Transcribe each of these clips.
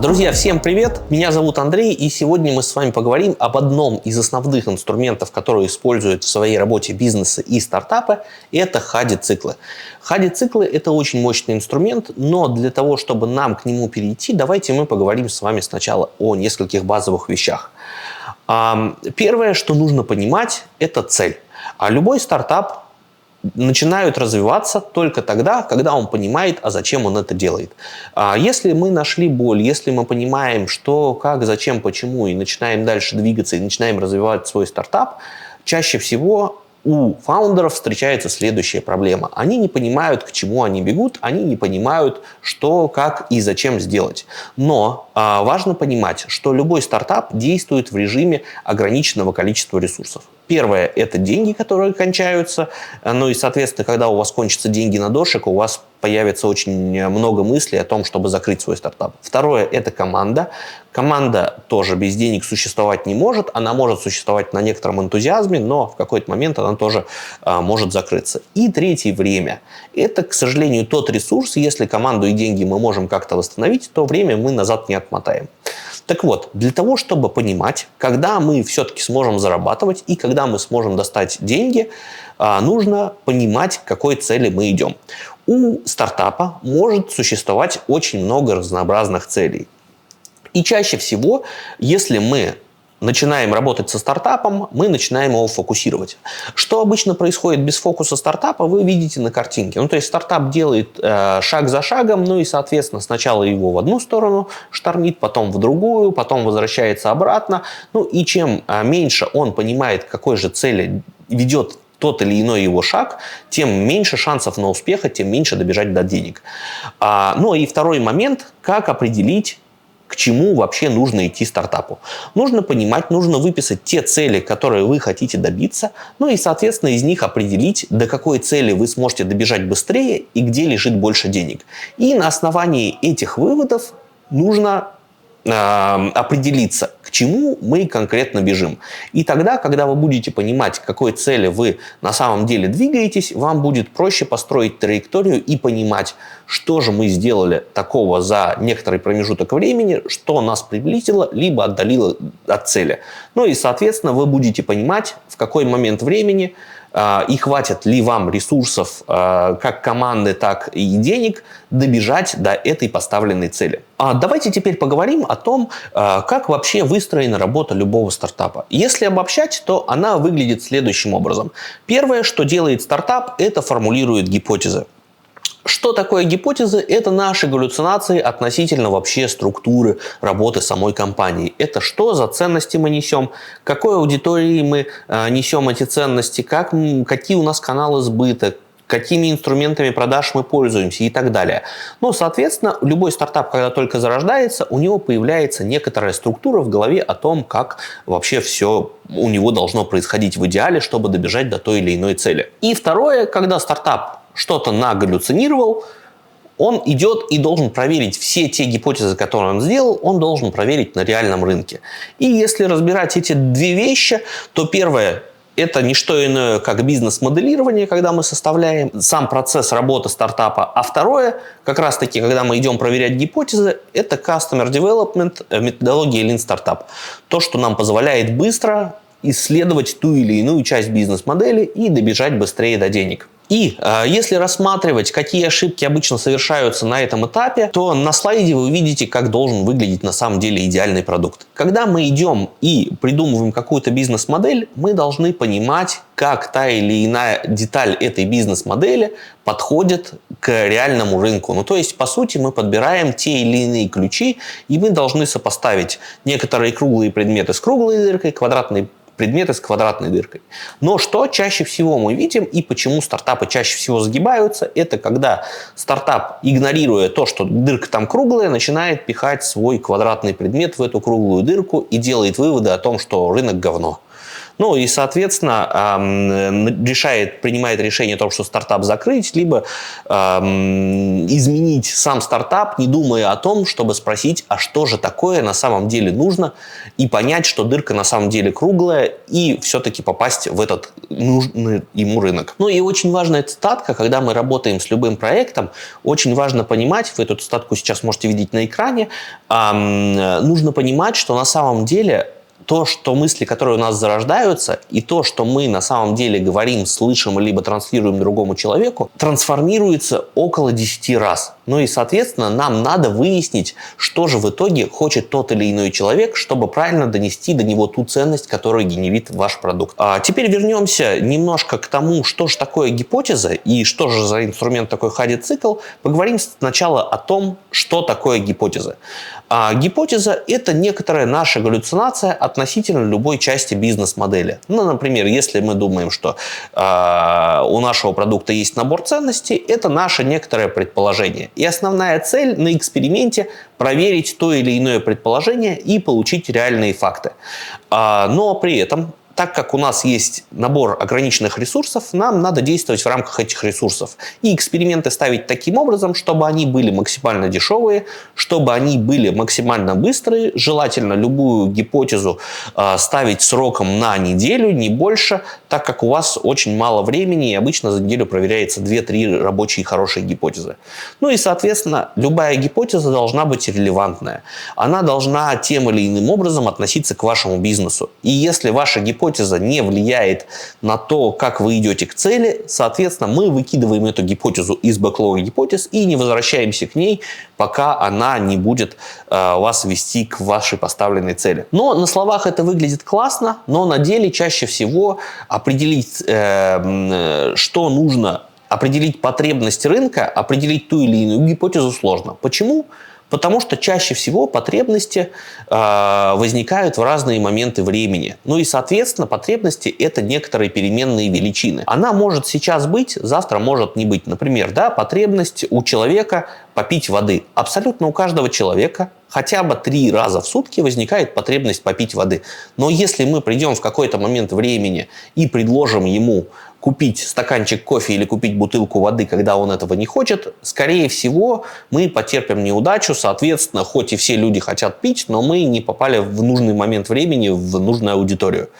Друзья, всем привет! Меня зовут Андрей, и сегодня мы с вами поговорим об одном из основных инструментов, которые используют в своей работе бизнесы и стартапы. Это HADI-циклы. HADI-циклы – это очень мощный инструмент, но для того, чтобы нам к нему перейти, давайте мы поговорим с вами сначала о нескольких базовых вещах. Первое, что нужно понимать, это цель. Любой стартап начинают развиваться только тогда, когда он понимает, а зачем он это делает. Если мы нашли боль, если мы понимаем, что, как, зачем, почему, и начинаем дальше двигаться, и начинаем развивать свой стартап, чаще всего у фаундеров встречается следующая проблема. Они не понимают, к чему они бегут, они не понимают, что, как и зачем сделать. Но важно понимать, что любой стартап действует в режиме ограниченного количества ресурсов. Первое – это деньги, которые кончаются. Ну и, соответственно, когда у вас кончатся деньги на дошик, у вас появится очень много мыслей о том, чтобы закрыть свой стартап. Второе – это команда. Команда тоже без денег существовать не может. Она может существовать на некотором энтузиазме, но в какой-то момент она тоже может закрыться. И третье – время. Это, к сожалению, тот ресурс, если команду и деньги мы можем как-то восстановить, то время мы назад не отмотаем. Так вот, для того, чтобы понимать, когда мы все-таки сможем зарабатывать и когда мы сможем достать деньги, нужно понимать, к какой цели мы идем. У стартапа может существовать очень много разнообразных целей. И чаще всего, если мы начинаем работать со стартапом, мы начинаем его фокусировать. Что обычно происходит без фокуса стартапа, вы видите на картинке. То есть стартап делает шаг за шагом, и, соответственно, сначала его в одну сторону штормит, потом в другую, потом возвращается обратно. И чем меньше он понимает, к какой же цели ведет тот или иной его шаг, тем меньше шансов на успех, тем меньше добежать до денег. И второй момент, как определить, к чему вообще нужно идти стартапу. Нужно понимать, нужно выписать те цели, которые вы хотите добиться, и, соответственно, из них определить, до какой цели вы сможете добежать быстрее и где лежит больше денег. И на основании этих выводов нужно определиться, к чему мы конкретно бежим. И тогда, когда вы будете понимать, к какой цели вы на самом деле двигаетесь, вам будет проще построить траекторию и понимать, что же мы сделали такого за некоторый промежуток времени, что нас приблизило, либо отдалило от цели. И, соответственно, вы будете понимать, в какой момент времени и хватит ли вам ресурсов как команды, так и денег добежать до этой поставленной цели. Давайте теперь поговорим о том, как вообще выстроена работа любого стартапа. Если обобщать, то она выглядит следующим образом. Первое, что делает стартап, это формулирует гипотезы. Что такое гипотезы? Это наши галлюцинации относительно вообще структуры работы самой компании. Это что за ценности мы несем, какой аудитории мы несем эти ценности, какие у нас каналы сбыта, какими инструментами продаж мы пользуемся и так далее. Соответственно, любой стартап, когда только зарождается, у него появляется некоторая структура в голове о том, как вообще все у него должно происходить в идеале, чтобы добежать до той или иной цели. И второе, когда стартап что-то нагаллюцинировал, он идет и должен проверить все те гипотезы, которые он сделал, он должен проверить на реальном рынке. И если разбирать эти две вещи, то первое – это не что иное, как бизнес-моделирование, когда мы составляем сам процесс работы стартапа. А второе, как раз-таки, когда мы идем проверять гипотезы, это Customer Development, методология Lean Startup. То, что нам позволяет быстро исследовать ту или иную часть бизнес-модели и добежать быстрее до денег. И если рассматривать, какие ошибки обычно совершаются на этом этапе, то на слайде вы видите, как должен выглядеть на самом деле идеальный продукт. Когда мы идем и придумываем какую-то бизнес-модель, мы должны понимать, как та или иная деталь этой бизнес-модели подходит к реальному рынку. То есть, по сути, мы подбираем те или иные ключи, и мы должны сопоставить некоторые круглые предметы с круглой дыркой, квадратные предметы с квадратной дыркой. Но что чаще всего мы видим и почему стартапы чаще всего загибаются, это когда стартап, игнорируя то, что дырка там круглая, начинает пихать свой квадратный предмет в эту круглую дырку и делает выводы о том, что рынок говно. Ну и, соответственно, принимает решение о том, что стартап закрыть, либо изменить сам стартап, не думая о том, чтобы спросить, а что же такое на самом деле нужно, и понять, что дырка на самом деле круглая, и все-таки попасть в этот нужный ему рынок. Ну и очень важная цитатка, когда мы работаем с любым проектом, очень важно понимать, вы эту цитатку сейчас можете видеть на экране, нужно понимать, что на самом деле то, что мысли, которые у нас зарождаются, и то, что мы на самом деле говорим, слышим, либо транслируем другому человеку, трансформируется около 10 раз. Ну и, соответственно, нам надо выяснить, что же в итоге хочет тот или иной человек, чтобы правильно донести до него ту ценность, которую генерит ваш продукт. А теперь вернемся немножко к тому, что же такое гипотеза и что же за инструмент такой Хади-цикл. Поговорим сначала о том, что такое гипотеза. Гипотеза – это некоторая наша галлюцинация относительно любой части бизнес-модели. Ну, например, если мы думаем, что у нашего продукта есть набор ценностей, это наше некоторое предположение. И основная цель на эксперименте – проверить то или иное предположение и получить реальные факты. Но при этом, так как у нас есть набор ограниченных ресурсов, нам надо действовать в рамках этих ресурсов. И эксперименты ставить таким образом, чтобы они были максимально дешевые, чтобы они были максимально быстрые. Желательно любую гипотезу ставить сроком на неделю, не больше, так как у вас очень мало времени, и обычно за неделю проверяется 2-3 рабочие хорошие гипотезы. Ну и, соответственно, любая гипотеза должна быть релевантная. Она должна тем или иным образом относиться к вашему бизнесу. И если ваша гипотеза не влияет на то, как вы идете к цели, соответственно, мы выкидываем эту гипотезу из бэклога гипотез и не возвращаемся к ней, пока она не будет вас вести к вашей поставленной цели. Но на словах это выглядит классно, но на деле чаще всего определить, что нужно, определить потребность рынка, определить ту или иную гипотезу сложно. Почему? Потому что чаще всего потребности возникают в разные моменты времени. Ну и, соответственно, потребности – это некоторые переменные величины. Она может сейчас быть, завтра может не быть. Например, потребность у человека попить воды. Абсолютно у каждого человека хотя бы 3 раза в сутки возникает потребность попить воды. Но если мы придем в какой-то момент времени и предложим ему купить стаканчик кофе или купить бутылку воды, когда он этого не хочет, скорее всего, мы потерпим неудачу. Соответственно, хоть и все люди хотят пить, но мы не попали в нужный момент времени в нужную аудиторию.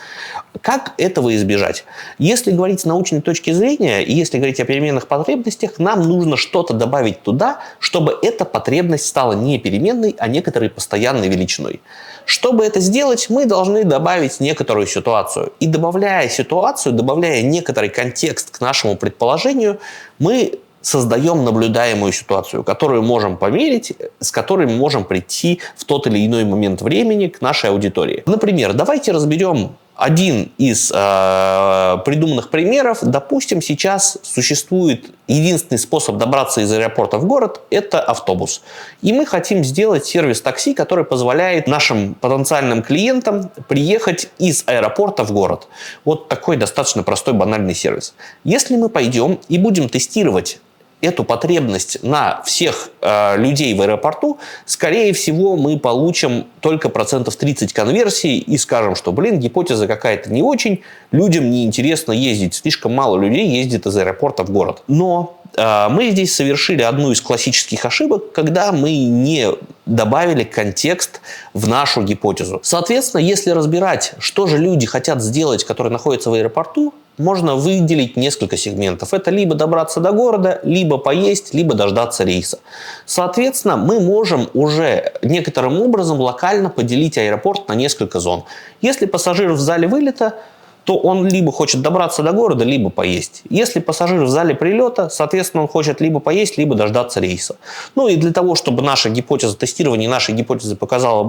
Как этого избежать? Если говорить с научной точки зрения, и если говорить о переменных потребностях, нам нужно что-то добавить туда, чтобы эта потребность стала не переменной, а некоторой постоянной величиной. Чтобы это сделать, мы должны добавить некоторую ситуацию. И добавляя ситуацию, добавляя некоторый контекст к нашему предположению, мы создаем наблюдаемую ситуацию, которую можем померить, с которой мы можем прийти в тот или иной момент времени к нашей аудитории. Например, давайте разберем один из придуманных примеров. Допустим, сейчас существует единственный способ добраться из аэропорта в город – это автобус. И мы хотим сделать сервис такси, который позволяет нашим потенциальным клиентам приехать из аэропорта в город. Вот такой достаточно простой, банальный сервис. Если мы пойдем и будем тестировать эту потребность на всех людей в аэропорту, скорее всего, мы получим только 30% конверсии и скажем, что, гипотеза какая-то не очень, людям неинтересно ездить, слишком мало людей ездит из аэропорта в город. Но мы здесь совершили одну из классических ошибок, когда мы не добавили контекст в нашу гипотезу. Соответственно, если разбирать, что же люди хотят сделать, которые находятся в аэропорту, можно выделить несколько сегментов. Это либо добраться до города, либо поесть, либо дождаться рейса. Соответственно, мы можем уже некоторым образом локально поделить аэропорт на несколько зон. Если пассажир в зале вылета, то он либо хочет добраться до города, либо поесть. Если пассажир в зале прилета, соответственно, он хочет либо поесть, либо дождаться рейса. Ну и для того, чтобы наша гипотеза, тестирование нашей гипотезы показало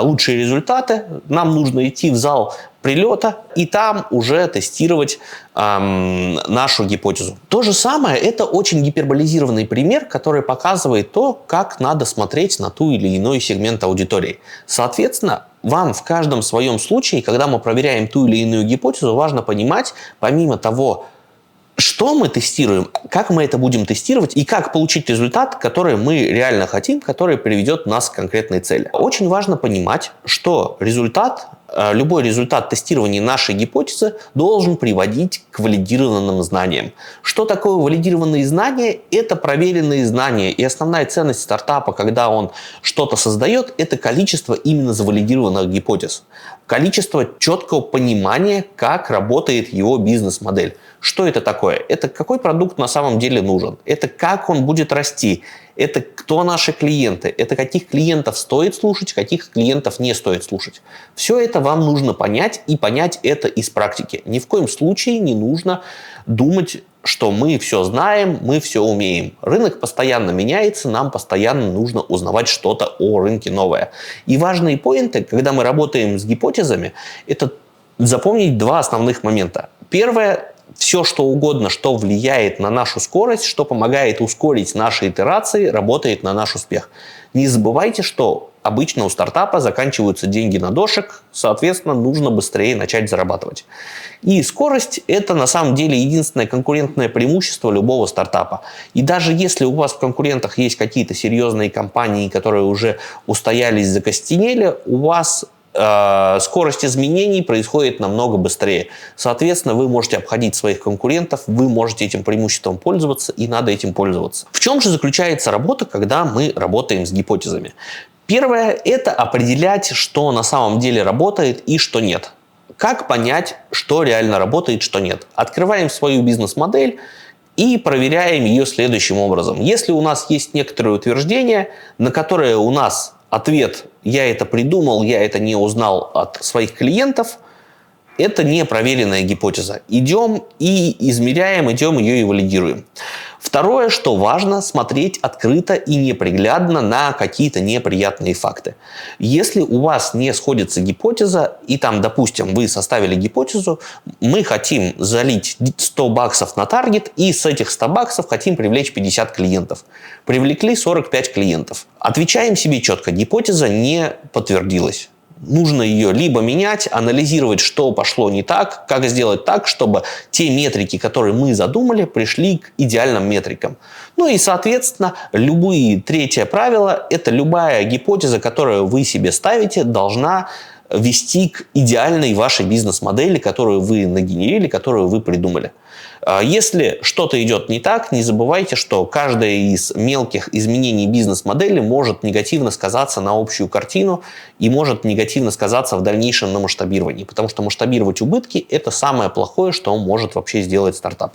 лучшие результаты, нам нужно идти в зал прилета и там уже тестировать нашу гипотезу. То же самое, это очень гиперболизированный пример, который показывает то, как надо смотреть на ту или иной сегмент аудитории. Соответственно, вам в каждом своем случае, когда мы проверяем ту или иную гипотезу, важно понимать, помимо того, что мы тестируем, как мы это будем тестировать и как получить результат, который мы реально хотим, который приведет нас к конкретной цели. Очень важно понимать, что результат любой результат тестирования нашей гипотезы должен приводить к валидированным знаниям. Что такое валидированные знания? Это проверенные знания. И основная ценность стартапа, когда он что-то создает, это количество именно завалидированных гипотез. Количество четкого понимания, как работает его бизнес-модель. Что это такое? Это какой продукт на самом деле нужен. Это как он будет расти. Это кто наши клиенты. Это каких клиентов стоит слушать, каких клиентов не стоит слушать. Все это вам нужно понять и понять это из практики. Ни в коем случае не нужно думать, что мы все знаем, мы все умеем. Рынок постоянно меняется, нам постоянно нужно узнавать что-то о рынке новое. И важные поинты, когда мы работаем с гипотезами, это запомнить два основных момента. Первое – все, что угодно, что влияет на нашу скорость, что помогает ускорить наши итерации, работает на наш успех. Не забывайте, что обычно у стартапа заканчиваются деньги на дошек, соответственно, нужно быстрее начать зарабатывать. И скорость – это на самом деле единственное конкурентное преимущество любого стартапа. И даже если у вас в конкурентах есть какие-то серьезные компании, которые уже устоялись, закостенели, у вас скорость изменений происходит намного быстрее. Соответственно, вы можете обходить своих конкурентов, вы можете этим преимуществом пользоваться, и надо этим пользоваться. В чем же заключается работа, когда мы работаем с гипотезами? Первое – это определять, что на самом деле работает и что нет. Как понять, что реально работает, что нет? Открываем свою бизнес-модель и проверяем ее следующим образом. Если у нас есть некоторые утверждения, на которые у нас ответ «я это придумал, я это не узнал от своих клиентов», это непроверенная гипотеза. Идем и измеряем, идем ее и валидируем. Второе, что важно, смотреть открыто и неприглядно на какие-то неприятные факты. Если у вас не сходится гипотеза, и там, допустим, вы составили гипотезу, мы хотим залить $100 на таргет, и с этих $100 хотим привлечь 50 клиентов. Привлекли 45 клиентов. Отвечаем себе четко, гипотеза не подтвердилась. Нужно ее либо менять, анализировать, что пошло не так, как сделать так, чтобы те метрики, которые мы задумали, пришли к идеальным метрикам. Ну и, соответственно, третье правило – это любая гипотеза, которую вы себе ставите, должна вести к идеальной вашей бизнес-модели, которую вы нагенерили, которую вы придумали. Если что-то идет не так, не забывайте, что каждое из мелких изменений бизнес-модели может негативно сказаться на общую картину и может негативно сказаться в дальнейшем на масштабировании, потому что масштабировать убытки – это самое плохое, что может вообще сделать стартап.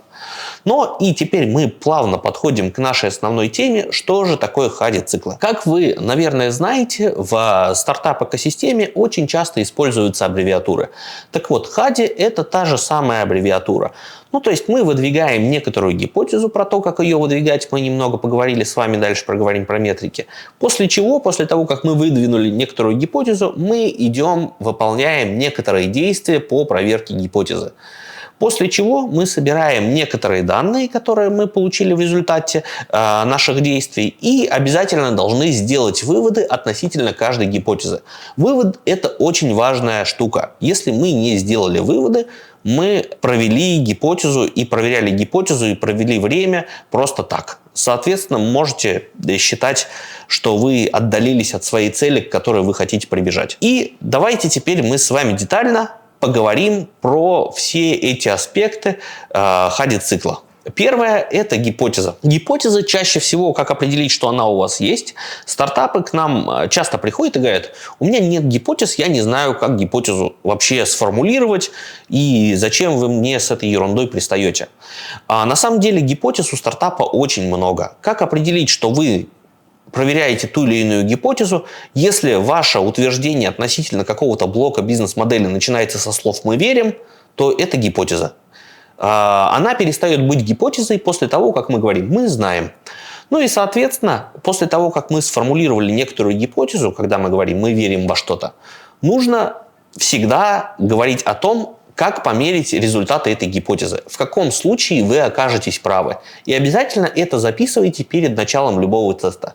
Но и теперь мы плавно подходим к нашей основной теме, что же такое хади-циклы. Как вы, наверное, знаете, в стартап-экосистеме очень часто используются аббревиатуры. Так вот, хади – это та же самая аббревиатура. Ну, то есть мы выдвигаем некоторую гипотезу про то, как ее выдвигать. Мы немного поговорили с вами, дальше проговорим про метрики. После чего, после того, как мы выдвинули некоторую гипотезу, мы идем, выполняем некоторые действия по проверке гипотезы. После чего мы собираем некоторые данные, которые мы получили в результате наших действий, и обязательно должны сделать выводы относительно каждой гипотезы. Вывод – это очень важная штука. Если мы не сделали выводы, мы провели гипотезу и проверяли гипотезу и провели время просто так. Соответственно, можете считать, что вы отдалились от своей цели, к которой вы хотите прибежать. И давайте теперь мы с вами детально поговорим про все эти аспекты хади-цикла. Первое – это гипотеза. Гипотеза чаще всего, как определить, что она у вас есть. Стартапы к нам часто приходят и говорят: у меня нет гипотез, я не знаю, как гипотезу вообще сформулировать, и зачем вы мне с этой ерундой пристаете. На самом деле гипотез у стартапа очень много. Как определить, что вы проверяете ту или иную гипотезу, если ваше утверждение относительно какого-то блока бизнес-модели начинается со слов «мы верим», то это гипотеза. Она перестает быть гипотезой после того, как мы говорим «мы знаем». Ну и, соответственно, после того, как мы сформулировали некоторую гипотезу, когда мы говорим «мы верим во что-то», нужно всегда говорить о том, как померить результаты этой гипотезы, в каком случае вы окажетесь правы. И обязательно это записывайте перед началом любого теста.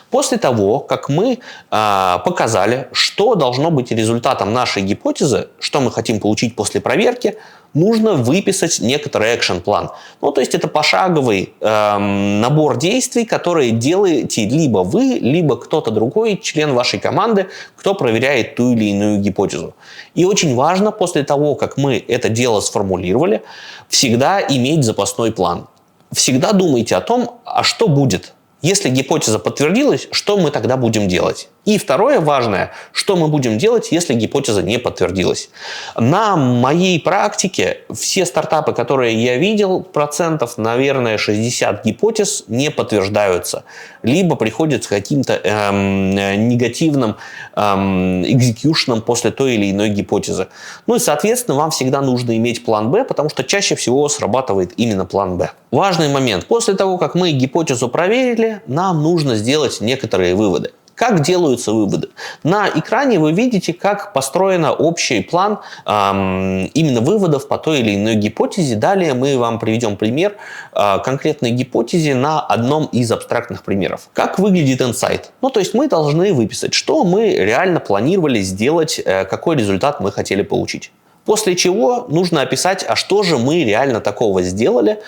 После того, как мы показали, что должно быть результатом нашей гипотезы, что мы хотим получить после проверки, нужно выписать некоторый экшн-план. Ну, то есть это пошаговый набор действий, которые делаете либо вы, либо кто-то другой, член вашей команды, кто проверяет ту или иную гипотезу. И очень важно, после того, как мы это дело сформулировали, всегда иметь запасной план. Всегда думайте о том, а что будет. Если гипотеза подтвердилась, что мы тогда будем делать? И второе важное, что мы будем делать, если гипотеза не подтвердилась. На моей практике все стартапы, которые я видел, процентов, наверное, 60 гипотез не подтверждаются. Либо приходят с каким-то негативным экзекьюшном после той или иной гипотезы. Ну и, соответственно, вам всегда нужно иметь план Б, потому что чаще всего срабатывает именно план Б. Важный момент. После того, как мы гипотезу проверили, нам нужно сделать некоторые выводы. Как делаются выводы? На экране вы видите, как построен общий план именно выводов по той или иной гипотезе. Далее мы вам приведем пример конкретной гипотезы на одном из абстрактных примеров. Как выглядит инсайт? Ну, то есть мы должны выписать, что мы реально планировали сделать, какой результат мы хотели получить. После чего нужно описать, а что же мы реально такого сделали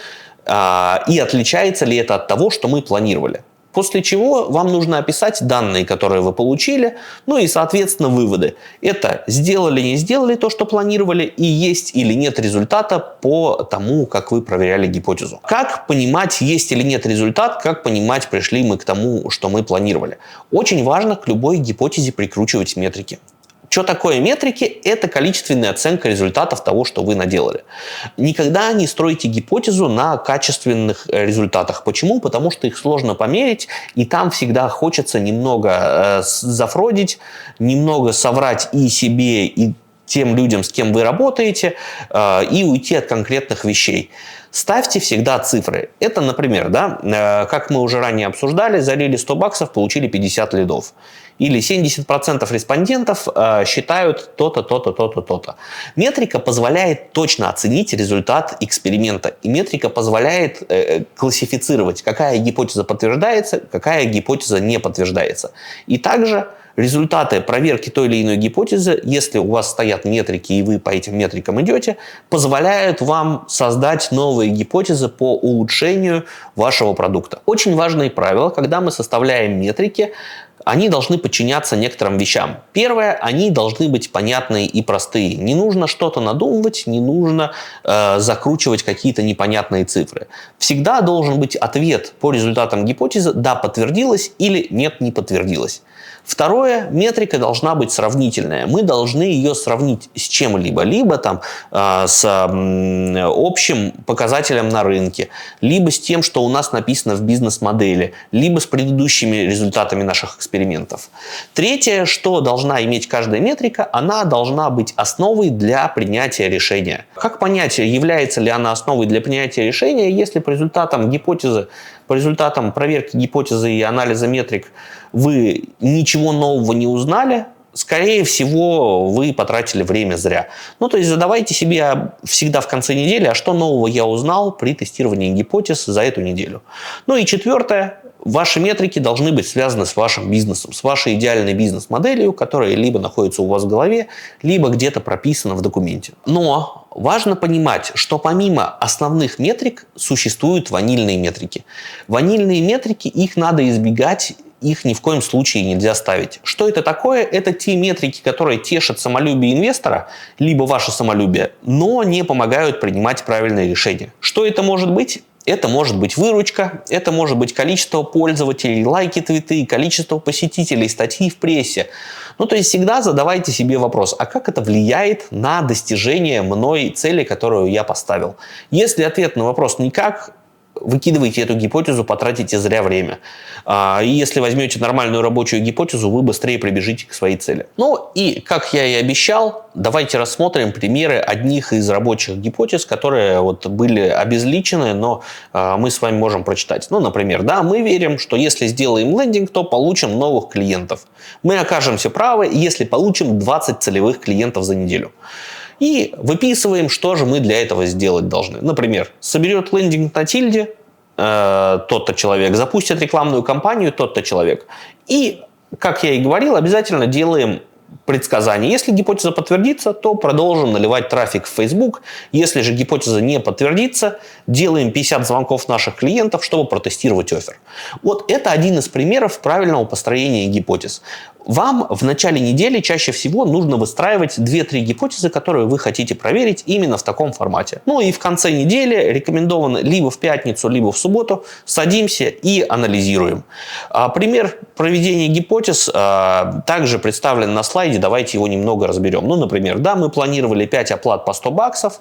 и отличается ли это от того, что мы планировали. После чего вам нужно описать данные, которые вы получили, ну и, соответственно, выводы. Это сделали, не сделали то, что планировали, и есть или нет результата по тому, как вы проверяли гипотезу. Как понимать, есть или нет результат, как понимать, пришли мы к тому, что мы планировали. Очень важно к любой гипотезе прикручивать метрики. Что такое метрики? Это количественная оценка результатов того, что вы наделали. Никогда не стройте гипотезу на качественных результатах. Почему? Потому что их сложно померить, и там всегда хочется немного зафродить, немного соврать и себе, и тем людям, с кем вы работаете, и уйти от конкретных вещей. Ставьте всегда цифры. Это, например, как мы уже ранее обсуждали, залили 100 баксов, получили 50 лидов. Или 70% респондентов считают то-то, то-то, то-то, то-то. Метрика позволяет точно оценить результат эксперимента. И метрика позволяет классифицировать, какая гипотеза подтверждается, какая гипотеза не подтверждается. И также результаты проверки той или иной гипотезы, если у вас стоят метрики и вы по этим метрикам идете, позволяют вам создать новые гипотезы по улучшению вашего продукта. Очень важные правила, когда мы составляем метрики, они должны подчиняться некоторым вещам. Первое, они должны быть понятные и простые. Не нужно что-то надумывать, не нужно закручивать какие-то непонятные цифры. Всегда должен быть ответ по результатам гипотезы «да, подтвердилось» или «нет, не подтвердилось». Второе, метрика должна быть сравнительная. Мы должны ее сравнить с чем-либо. Либо с общим показателем на рынке, либо с тем, что у нас написано в бизнес-модели, либо с предыдущими результатами наших экспериментов. Третье, что должна иметь каждая метрика, она должна быть основой для принятия решения. Как понять, является ли она основой для принятия решения, если по результатам гипотезы, по результатам проверки гипотезы и анализа метрик вы ничего нового не узнали, скорее всего, вы потратили время зря. Ну, то есть задавайте себе всегда в конце недели, а что нового я узнал при тестировании гипотез за эту неделю. Ну и четвертое, ваши метрики должны быть связаны с вашим бизнесом, с вашей идеальной бизнес-моделью, которая либо находится у вас в голове, либо где-то прописана в документе. Но важно понимать, что помимо основных метрик существуют ванильные метрики. Ванильные метрики, их надо избегать, их ни в коем случае нельзя ставить. Что это такое? Это те метрики, которые тешат самолюбие инвестора, либо ваше самолюбие, но не помогают принимать правильные решения. Что это может быть? Это может быть выручка, это может быть количество пользователей, лайки, твиты, количество посетителей, статьи в прессе. Ну, то есть всегда задавайте себе вопрос, а как это влияет на достижение мной цели, которую я поставил? Если ответ на вопрос никак, выкидывайте эту гипотезу, потратите зря время. И если возьмете нормальную рабочую гипотезу, вы быстрее прибежите к своей цели. Ну и, как я и обещал, давайте рассмотрим примеры одних из рабочих гипотез, которые были обезличены, но мы с вами можем прочитать. Ну, например, мы верим, что если сделаем лендинг, то получим новых клиентов. Мы окажемся правы, если получим 20 целевых клиентов за неделю. И выписываем, что же мы для этого сделать должны. Например, соберет лендинг на тильде, тот-то человек, запустит рекламную кампанию тот-то человек. И, как я и говорил, обязательно делаем предсказание. Если гипотеза подтвердится, то продолжим наливать трафик в Facebook. Если же гипотеза не подтвердится, делаем 50 звонков наших клиентов, чтобы протестировать оффер. Вот это один из примеров правильного построения гипотез. Вам в начале недели чаще всего нужно выстраивать 2-3 гипотезы, которые вы хотите проверить именно в таком формате. Ну и в конце недели рекомендовано либо в пятницу, либо в субботу садимся и анализируем. Пример проведения гипотез также представлен на слайде. Давайте его немного разберем. Ну, например, да, мы планировали 5 оплат по $100.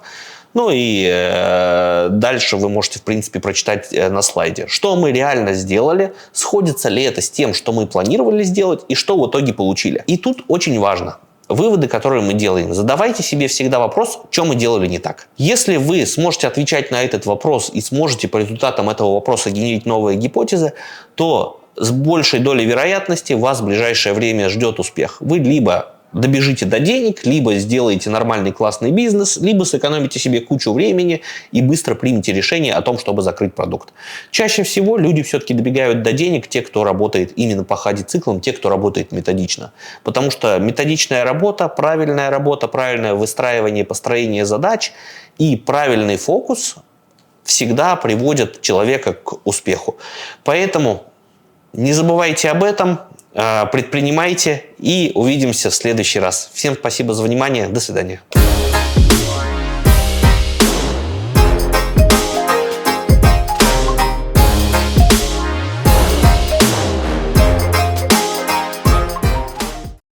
Ну и дальше вы можете, в принципе, прочитать на слайде, что мы реально сделали, сходится ли это с тем, что мы планировали сделать и что в итоге получили. И тут очень важно. Выводы, которые мы делаем. Задавайте себе всегда вопрос, что мы делали не так. Если вы сможете отвечать на этот вопрос и сможете по результатам этого вопроса генерить новые гипотезы, то с большей долей вероятности вас в ближайшее время ждет успех. Вы либо добежите до денег, либо сделаете нормальный классный бизнес, либо сэкономите себе кучу времени и быстро примете решение о том, чтобы закрыть продукт. Чаще всего люди все-таки добегают до денег, те, кто работает именно по хади-циклам, те, кто работает методично. Потому что методичная работа, правильное выстраивание, построение задач и правильный фокус всегда приводят человека к успеху. Поэтому не забывайте об этом. Предпринимайте и увидимся в следующий раз. Всем спасибо за внимание. До свидания.